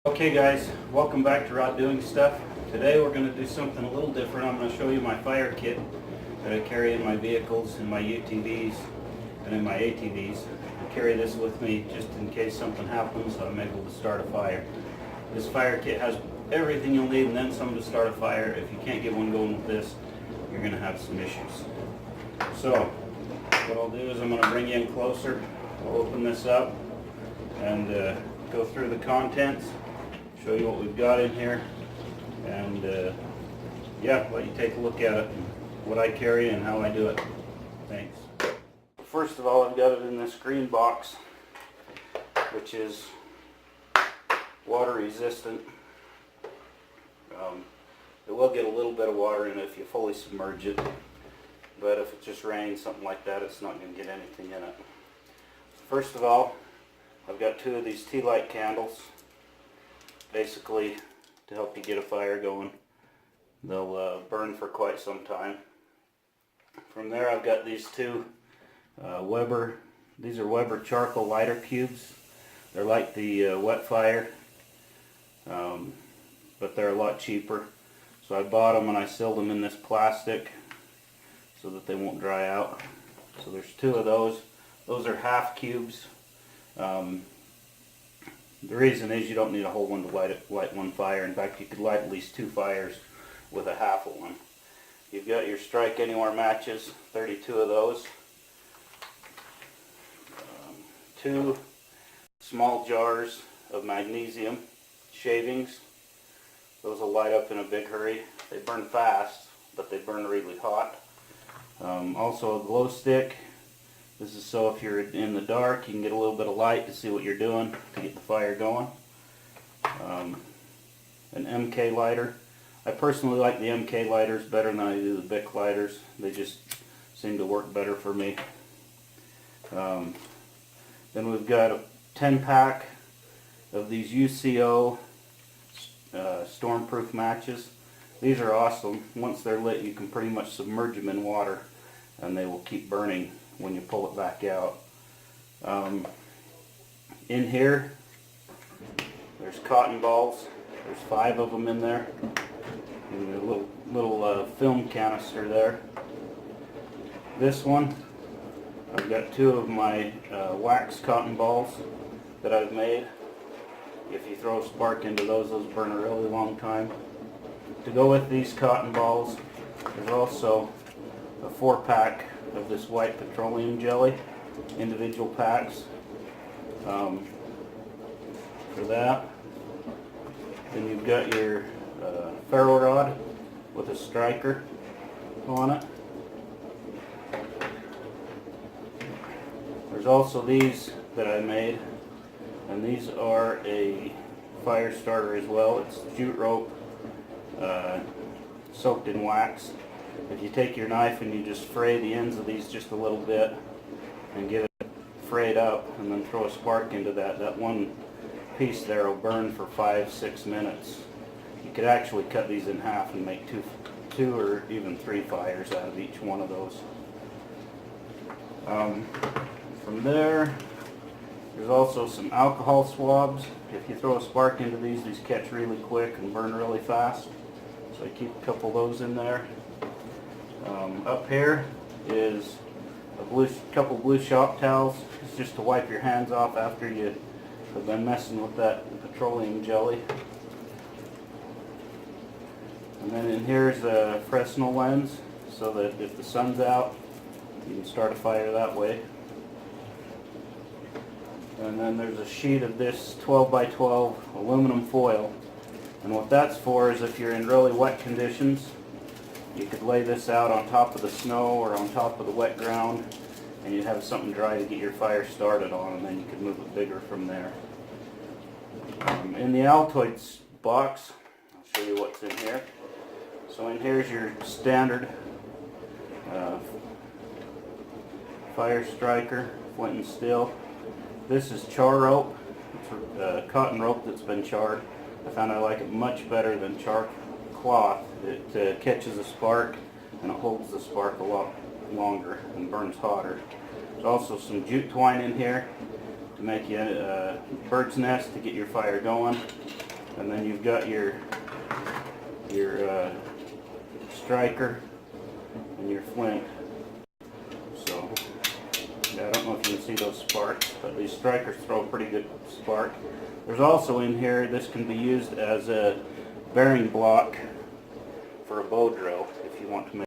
Okay guys, welcome back to Rod Doing Stuff. Today we're going to do something a little different. I'm going to show you my fire kit that I carry in my vehicles, in my UTVs and in my ATVs. I carry this with me just in case something happens so I'm able to start a fire. This fire kit has everything you'll need and then some to start a fire. If you can't get one going with this, you're going to have some issues. So what I'll do is I'm going to bring you in closer. I'll open this up and go through the contents, show you what we've got in here, and yeah, let you take a look at it, what I carry and how I do it. Thanks. First of all, I've got it in this green box, which is water resistant. It will get a little bit of water in it if you fully submerge it, but if it just rains, something like that, it's not going to get anything in it. First of all, I've got two of these tea light candles, basically to help you get a fire going. They'll burn for quite some time. From there I've got these two these are Weber charcoal lighter cubes. They're like the wet fire, but they're a lot cheaper. So I bought them and I sealed them in this plastic so that they won't dry out. So there's two of those. Those are half cubes. The reason is you don't need a whole one to light one fire. In fact, you could light at least two fires with a half of one. You've got your Strike Anywhere matches, 32 of those. Two small jars of magnesium shavings. Those will light up in a big hurry. They burn fast, but they burn really hot. Also a glow stick. This is so if you're in the dark, you can get a little bit of light to see what you're doing to get the fire going. An MK lighter. I personally like the MK lighters better than I do the Bic lighters. They just seem to work better for me. Then we've got a 10-pack of these UCO stormproof matches. These are awesome. Once they're lit, you can pretty much submerge them in water and they will keep burning when you pull it back out. In here, there's cotton balls. There's 5 of them in there. And a little film canister there. This one, I've got 2 of my wax cotton balls that I've made. If you throw a spark into those burn a really long time. To go with these cotton balls, there's also a 4-pack of this white petroleum jelly, individual packs for that. Then you've got your ferro rod with a striker on it. There's also these that I made, and these are a fire starter as well. It's jute rope soaked in wax. If you take your knife and you just fray the ends of these just a little bit and get it frayed up and then throw a spark into that one piece there will burn for 5-6 minutes. You could actually cut these in half and make two or even 3 fires out of each one of those. From there, there's also some alcohol swabs. If you throw a spark into these catch really quick and burn really fast. So I keep a couple of those in there. Up here is a couple blue shop towels. It's just to wipe your hands off after you have been messing with that petroleum jelly. And then in here is a Fresnel lens so that if the sun's out, you can start a fire that way. And then there's a sheet of this 12 by 12 aluminum foil. And what that's for is if you're in really wet conditions, you could lay this out on top of the snow or on top of the wet ground and you'd have something dry to get your fire started on, and then you could move it bigger from there. In the Altoids box, I'll show you what's in here. So in here's your standard fire striker, flint and steel. This is char rope. It's cotton rope that's been charred. I found I like it much better than char cloth. It catches a spark and it holds the spark a lot longer and burns hotter. There's also some jute twine in here to make you a bird's nest to get your fire going. And then you've got your striker and your flint. So yeah, I don't know if you can see those sparks, but these strikers throw a pretty good spark. There's also in here, this can be used as a bearing block for a bow drill if you want to make